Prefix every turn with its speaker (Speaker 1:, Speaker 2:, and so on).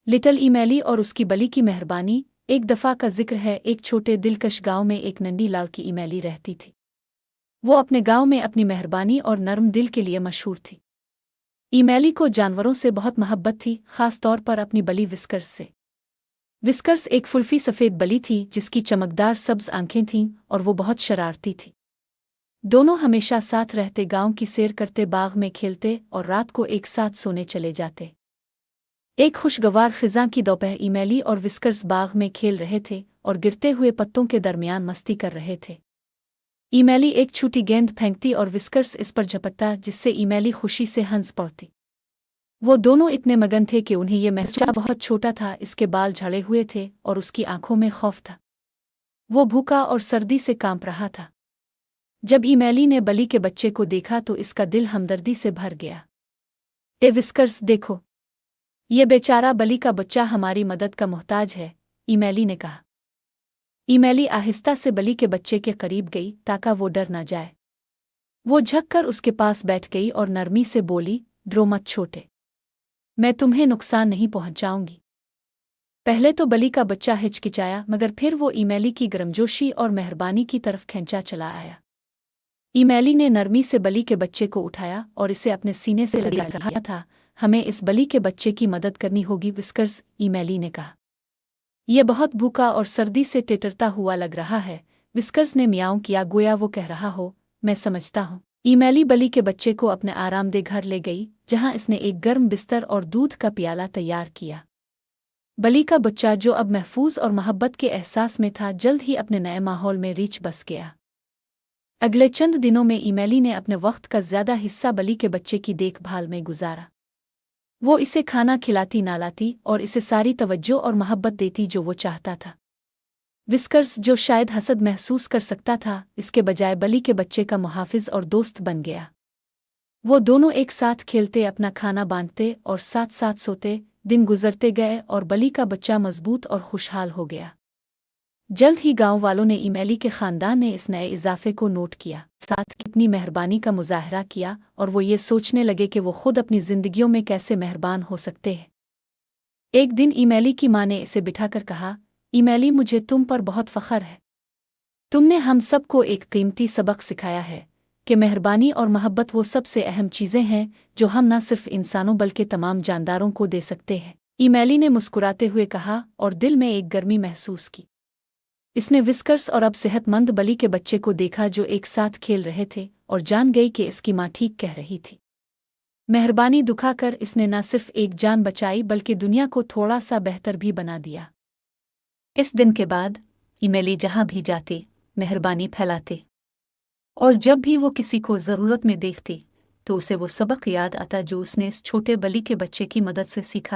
Speaker 1: Little इमैली और उसकी बली की मेहरबानी। एक दफ़ा का जिक्र है, एक छोटे दिलकश गांव में एक नन्ही लाड़की इमैली रहती थी। वो अपने गांव में अपनी मेहरबानी और नरम दिल के लिए मशहूर थी। इमैली को जानवरों से बहुत मोहब्बत थी, खास तौर पर अपनी बली विस्कर्स से। विस्कर्स एक फुल्फी सफ़ेद बली थी जिसकी चमकदार सब्ज आंखें थीं और वो बहुत शरारती थी। दोनों हमेशा साथ रहते, गांव की सैर करते, बाग में खेलते और रात को एक साथ सोने चले जाते। एक खुशगवार खिज़ां की दोपहर इमैली और विस्कर्स बाग में खेल रहे थे और गिरते हुए पत्तों के दरमियान मस्ती कर रहे थे। इमैली एक छोटी गेंद फेंकती और विस्कर्स इस पर झपटता, जिससे इमैली खुशी से हंस पड़ती। वो दोनों इतने मगन थे कि उन्हें ये महसूस बहुत छोटा था, इसके बाल झड़े हुए थे और उसकी आंखों में खौफ था। वो भूखा और सर्दी से कांप रहा था। जब इमैली ने बली के बच्चे को देखा तो इसका दिल हमदर्दी से भर गया। ए विस्कर्स, देखो, ये बेचारा बली का बच्चा हमारी मदद का मोहताज है, इमैली ने कहा। इमैली आहिस्ता से बली के बच्चे के करीब गई ताकि वो डर न जाए। वो झुककर उसके पास बैठ गई और नरमी से बोली, डरो मत छोटे, मैं तुम्हें नुकसान नहीं पहुंचाऊंगी। पहले तो बली का बच्चा हिचकिचाया, मगर फिर वो इमैली की गर्मजोशी और मेहरबानी की तरफ खींचा चला आया। इमैली ने नरमी से बली के बच्चे को उठाया और इसे अपने सीने से लगा रहा था। हमें इस बली के बच्चे की मदद करनी होगी, विस्कर्स, इमैली ने कहा। यह बहुत भूखा और सर्दी से टिटरता हुआ लग रहा है। विस्कर्स ने मियाऊं किया, गोया वो कह रहा हो, मैं समझता हूँ। इमैली बली के बच्चे को अपने आरामदेह घर ले गई, जहाँ इसने एक गर्म बिस्तर और दूध का प्याला तैयार किया। बली का बच्चा, जो अब महफूज और मोहब्बत के एहसास में था, जल्द ही अपने नए माहौल में रीछ बस गया। अगले चंद दिनों में इमैली ने अपने वक्त का ज्यादा हिस्सा बली के बच्चे की देखभाल में गुजारा। वो इसे खाना खिलाती, नहलाती और इसे सारी तवज्जो और मोहब्बत देती जो वो चाहता था। विस्कर्स, जो शायद हसद महसूस कर सकता था, इसके बजाय बली के बच्चे का मुहाफिज और दोस्त बन गया। वो दोनों एक साथ खेलते, अपना खाना बांटते और साथ साथ सोते। दिन गुजरते गए और बली का बच्चा मजबूत और खुशहाल हो गया। जल्द ही गांव वालों ने, इमैली के खानदान ने इस नए इजाफे को नोट किया, साथ कितनी मेहरबानी का मुजाहरा किया, और वो ये सोचने लगे कि वो खुद अपनी जिंदगियों में कैसे मेहरबान हो सकते हैं। एक दिन इमैली की माँ ने इसे बिठाकर कहा, इमैली, मुझे तुम पर बहुत फख्र है। तुमने हम सबको एक कीमती सबक सिखाया है कि मेहरबानी और मोहब्बत वो सबसे अहम चीज़ें हैं जो हम न सिर्फ इंसानों बल्कि तमाम जानदारों को दे सकते हैं। इमैली ने मुस्कुराते हुए कहा और दिल में एक गर्मी महसूस की। इसने विस्कर्स और अब सेहतमंद बली के बच्चे को देखा जो एक साथ खेल रहे थे, और जान गई कि इसकी माँ ठीक कह रही थी। मेहरबानी दिखाकर इसने न सिर्फ एक जान बचाई बल्कि दुनिया को थोड़ा सा बेहतर भी बना दिया। इस दिन के बाद इमैली जहाँ भी जाती मेहरबानी फैलाते, और जब भी वो किसी को ज़रूरत में देखती तो उसे वो सबक याद आता जो उसने इस छोटे बली के बच्चे की मदद से सीखा।